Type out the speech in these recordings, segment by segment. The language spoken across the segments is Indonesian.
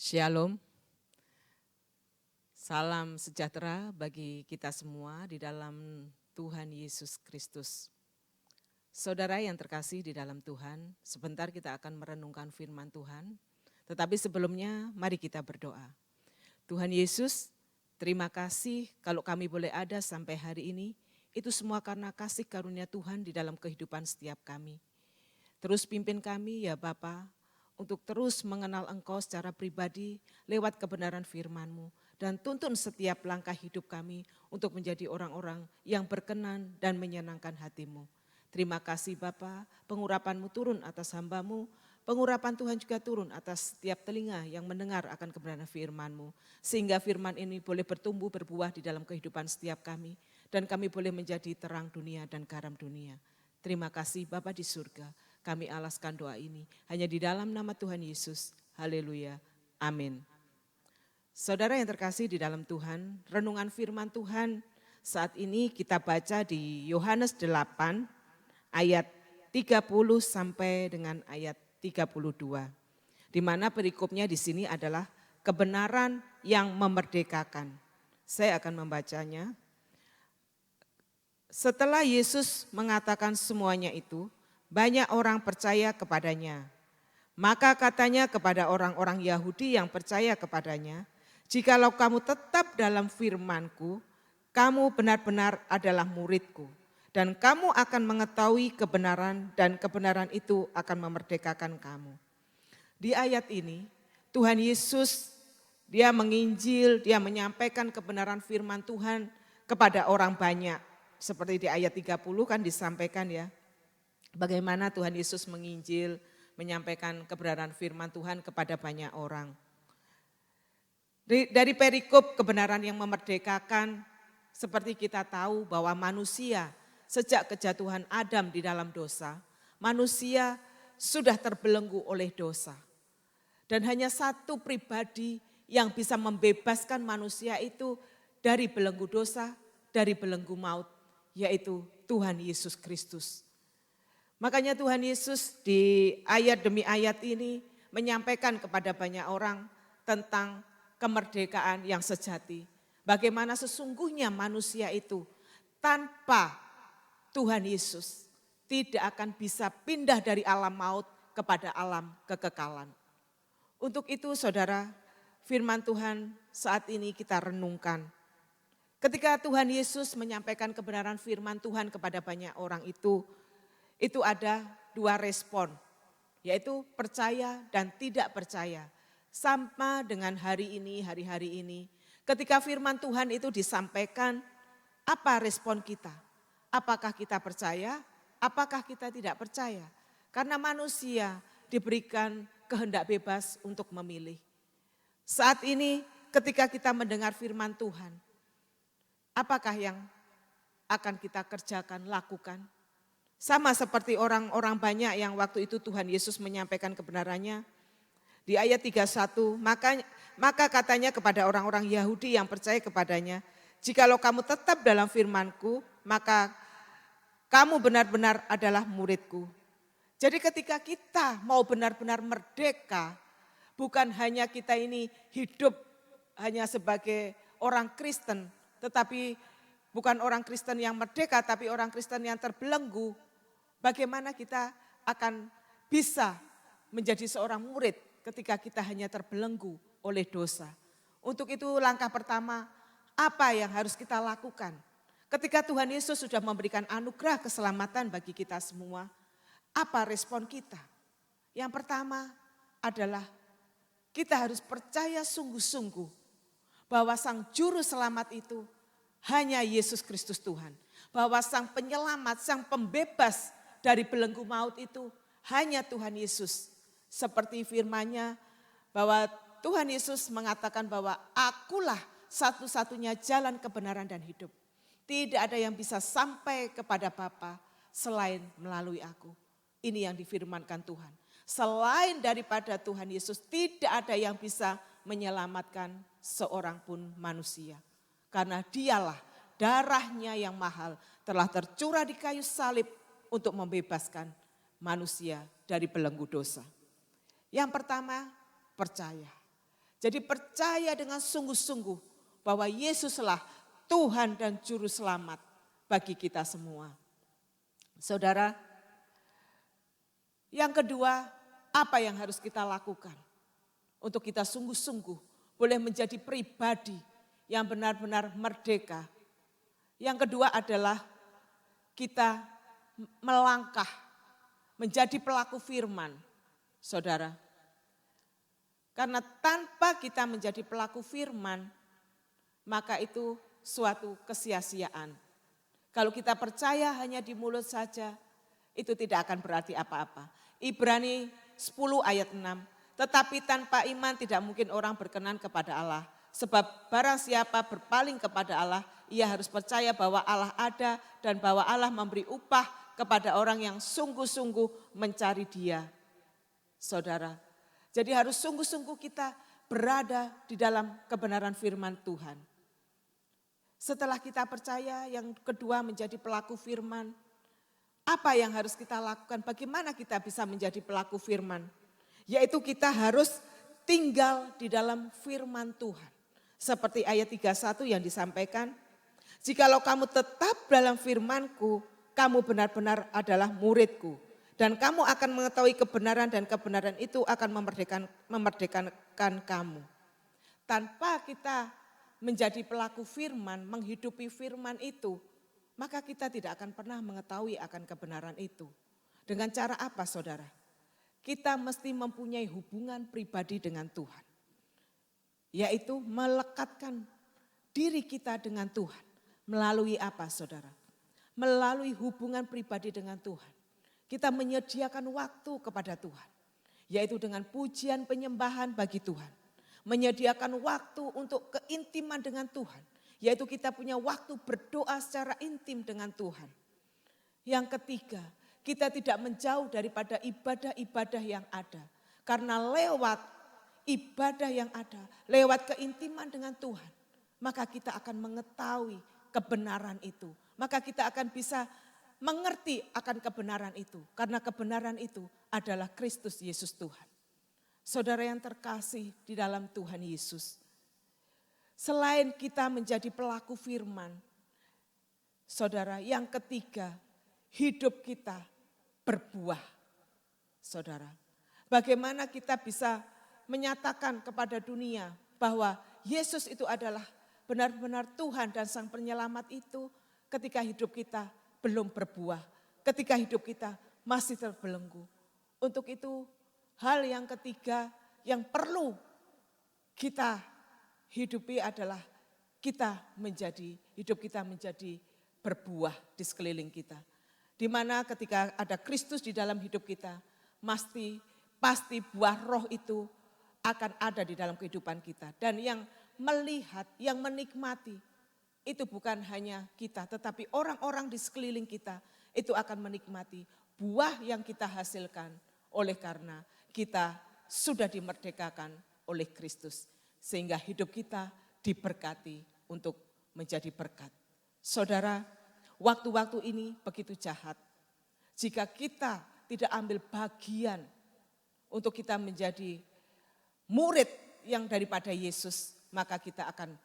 Shalom, salam sejahtera bagi kita semua di dalam Tuhan Yesus Kristus. Saudara yang terkasih di dalam Tuhan, sebentar kita akan merenungkan firman Tuhan, tetapi sebelumnya mari kita berdoa. Tuhan Yesus, terima kasih kalau kami boleh ada sampai hari ini, itu semua karena kasih karunia Tuhan di dalam kehidupan setiap kami. Terus pimpin kami ya Bapa, untuk terus mengenal Engkau secara pribadi lewat kebenaran firman-Mu. Dan tuntun setiap langkah hidup kami untuk menjadi orang-orang yang berkenan dan menyenangkan hati-Mu. Terima kasih Bapa, pengurapan-Mu turun atas hamba-Mu, pengurapan Tuhan juga turun atas setiap telinga yang mendengar akan kebenaran firman-Mu. Sehingga firman ini boleh bertumbuh berbuah di dalam kehidupan setiap kami. Dan kami boleh menjadi terang dunia dan garam dunia. Terima kasih Bapa di surga. Kami alaskan doa ini hanya di dalam nama Tuhan Yesus. Haleluya. Amin. Saudara yang terkasih di dalam Tuhan, renungan firman Tuhan saat ini kita baca di Yohanes 8 ayat 30 sampai dengan ayat 32. Di mana perikopnya di sini adalah kebenaran yang memerdekakan. Saya akan membacanya. Setelah Yesus mengatakan semuanya itu, banyak orang percaya kepadanya. Maka katanya kepada orang-orang Yahudi yang percaya kepadanya, jikalau kamu tetap dalam firman-Ku, kamu benar-benar adalah murid-Ku. Dan kamu akan mengetahui kebenaran dan kebenaran itu akan memerdekakan kamu. Di ayat ini Tuhan Yesus dia menginjil, dia menyampaikan kebenaran firman Tuhan kepada orang banyak. Seperti di ayat 30 kan disampaikan ya. Bagaimana Tuhan Yesus menginjil, menyampaikan kebenaran firman Tuhan kepada banyak orang. Dari perikop kebenaran yang memerdekakan, seperti kita tahu bahwa manusia sejak kejatuhan Adam di dalam dosa, manusia sudah terbelenggu oleh dosa. Dan hanya satu pribadi yang bisa membebaskan manusia itu dari belenggu dosa, dari belenggu maut, yaitu Tuhan Yesus Kristus. Makanya Tuhan Yesus di ayat demi ayat ini menyampaikan kepada banyak orang tentang kemerdekaan yang sejati. Bagaimana sesungguhnya manusia itu tanpa Tuhan Yesus tidak akan bisa pindah dari alam maut kepada alam kekekalan. Untuk itu saudara, firman Tuhan saat ini kita renungkan. Ketika Tuhan Yesus menyampaikan kebenaran firman Tuhan kepada banyak orang itu ada dua respon, yaitu percaya dan tidak percaya. Sama dengan hari-hari ini, ketika firman Tuhan itu disampaikan, apa respon kita? Apakah kita percaya? Apakah kita tidak percaya? Karena manusia diberikan kehendak bebas untuk memilih. Saat ini ketika kita mendengar firman Tuhan, apakah yang akan kita kerjakan, lakukan? Sama seperti orang-orang banyak yang waktu itu Tuhan Yesus menyampaikan kebenarannya. Di ayat 31, maka katanya kepada orang-orang Yahudi yang percaya kepadanya, jikalau kamu tetap dalam firman-Ku, maka kamu benar-benar adalah murid-Ku. Jadi ketika kita mau benar-benar merdeka, bukan hanya kita ini hidup hanya sebagai orang Kristen, tetapi bukan orang Kristen yang merdeka, tapi orang Kristen yang terbelenggu. Bagaimana kita akan bisa menjadi seorang murid ketika kita hanya terbelenggu oleh dosa. Untuk itu langkah pertama, apa yang harus kita lakukan? Ketika Tuhan Yesus sudah memberikan anugerah keselamatan bagi kita semua, apa respon kita? Yang pertama adalah kita harus percaya sungguh-sungguh bahwa Sang Juru Selamat itu hanya Yesus Kristus Tuhan. Bahwa Sang Penyelamat, Sang Pembebas dari belenggu maut itu hanya Tuhan Yesus. Seperti firman-Nya bahwa Tuhan Yesus mengatakan bahwa akulah satu-satunya jalan kebenaran dan hidup. Tidak ada yang bisa sampai kepada Bapa selain melalui aku. Ini yang difirmankan Tuhan. Selain daripada Tuhan Yesus tidak ada yang bisa menyelamatkan seorang pun manusia. Karena dialah darahnya yang mahal telah tercurah di kayu salib untuk membebaskan manusia dari belenggu dosa. Yang pertama, percaya. Jadi percaya dengan sungguh-sungguh bahwa Yesuslah Tuhan dan Juru Selamat bagi kita semua. Saudara, yang kedua, apa yang harus kita lakukan? Untuk kita sungguh-sungguh boleh menjadi pribadi yang benar-benar merdeka. Yang kedua adalah kita melangkah menjadi pelaku firman, saudara. Karena tanpa kita menjadi pelaku firman, maka itu suatu kesia-siaan. Kalau kita percaya hanya di mulut saja, itu tidak akan berarti apa-apa. Ibrani 10 ayat 6, tetapi tanpa iman tidak mungkin orang berkenan kepada Allah. Sebab barang siapa berpaling kepada Allah, ia harus percaya bahwa Allah ada dan bahwa Allah memberi upah kepada orang yang sungguh-sungguh mencari Dia. Saudara, jadi harus sungguh-sungguh kita berada di dalam kebenaran firman Tuhan. Setelah kita percaya, yang kedua menjadi pelaku firman. Apa yang harus kita lakukan? Bagaimana kita bisa menjadi pelaku firman? Yaitu kita harus tinggal di dalam firman Tuhan. Seperti ayat 31 yang disampaikan, jikalau kamu tetap dalam firman-Ku, kamu benar-benar adalah murid-Ku. Dan kamu akan mengetahui kebenaran dan kebenaran itu akan memerdekakan kamu. Tanpa kita menjadi pelaku firman, menghidupi firman itu, maka kita tidak akan pernah mengetahui akan kebenaran itu. Dengan cara apa, saudara? Kita mesti mempunyai hubungan pribadi dengan Tuhan. Yaitu melekatkan diri kita dengan Tuhan. Melalui apa, saudara? Melalui hubungan pribadi dengan Tuhan. Kita menyediakan waktu kepada Tuhan. Yaitu dengan pujian penyembahan bagi Tuhan. Menyediakan waktu untuk keintiman dengan Tuhan. Yaitu kita punya waktu berdoa secara intim dengan Tuhan. Yang ketiga, kita tidak menjauh daripada ibadah-ibadah yang ada. Karena lewat ibadah yang ada, lewat keintiman dengan Tuhan, maka kita akan mengetahui kebenaran itu. Maka kita akan bisa mengerti akan kebenaran itu. Karena kebenaran itu adalah Kristus Yesus Tuhan. Saudara yang terkasih di dalam Tuhan Yesus. Selain kita menjadi pelaku firman, saudara, yang ketiga, hidup kita berbuah. Saudara, bagaimana kita bisa menyatakan kepada dunia bahwa Yesus itu adalah benar-benar Tuhan dan Sang Penyelamat itu ketika hidup kita belum berbuah, ketika hidup kita masih terbelenggu. Untuk itu hal yang ketiga yang perlu kita hidupi adalah hidup kita menjadi berbuah di sekeliling kita. Di mana ketika ada Kristus di dalam hidup kita, pasti buah roh itu akan ada di dalam kehidupan kita. Dan yang melihat, yang menikmati, itu bukan hanya kita, tetapi orang-orang di sekeliling kita itu akan menikmati buah yang kita hasilkan oleh karena kita sudah dimerdekakan oleh Kristus. Sehingga hidup kita diberkati untuk menjadi berkat. Saudara, waktu-waktu ini begitu jahat. Jika kita tidak ambil bagian untuk kita menjadi murid yang daripada Yesus, maka kita akan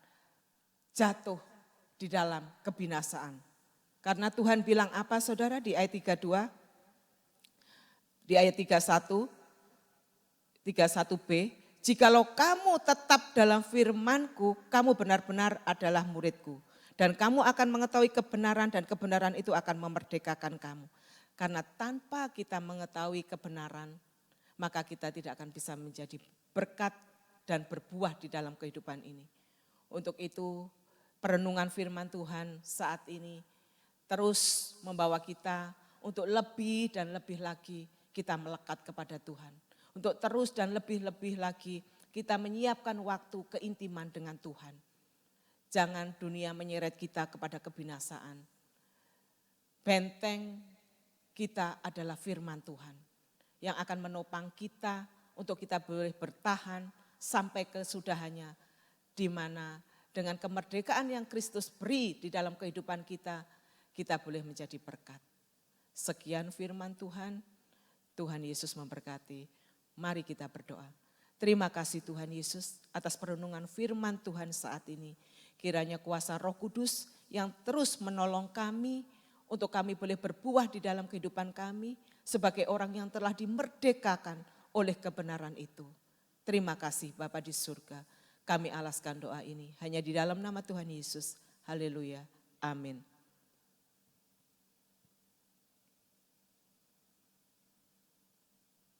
jatuh di dalam kebinasaan. Karena Tuhan bilang apa, saudara, di ayat 32, di ayat 31b, jikalau kamu tetap dalam firman-Ku, kamu benar-benar adalah murid-Ku. Dan kamu akan mengetahui kebenaran dan kebenaran itu akan memerdekakan kamu. Karena tanpa kita mengetahui kebenaran, maka kita tidak akan bisa menjadi berkat dan berbuah di dalam kehidupan ini. Untuk itu perenungan firman Tuhan saat ini terus membawa kita untuk lebih dan lebih lagi kita melekat kepada Tuhan. Untuk terus dan lebih-lebih lagi kita menyiapkan waktu keintiman dengan Tuhan. Jangan dunia menyeret kita kepada kebinasaan. Benteng kita adalah firman Tuhan yang akan menopang kita untuk kita boleh bertahan sampai kesudahannya, di mana dengan kemerdekaan yang Kristus beri di dalam kehidupan kita, kita boleh menjadi berkat. Sekian firman Tuhan, Tuhan Yesus memberkati. Mari kita berdoa. Terima kasih Tuhan Yesus atas perenungan firman Tuhan saat ini. Kiranya kuasa Roh Kudus yang terus menolong kami untuk kami boleh berbuah di dalam kehidupan kami sebagai orang yang telah dimerdekakan oleh kebenaran itu. Terima kasih Bapa di surga. Kami alaskan doa ini hanya di dalam nama Tuhan Yesus. Haleluya. Amin.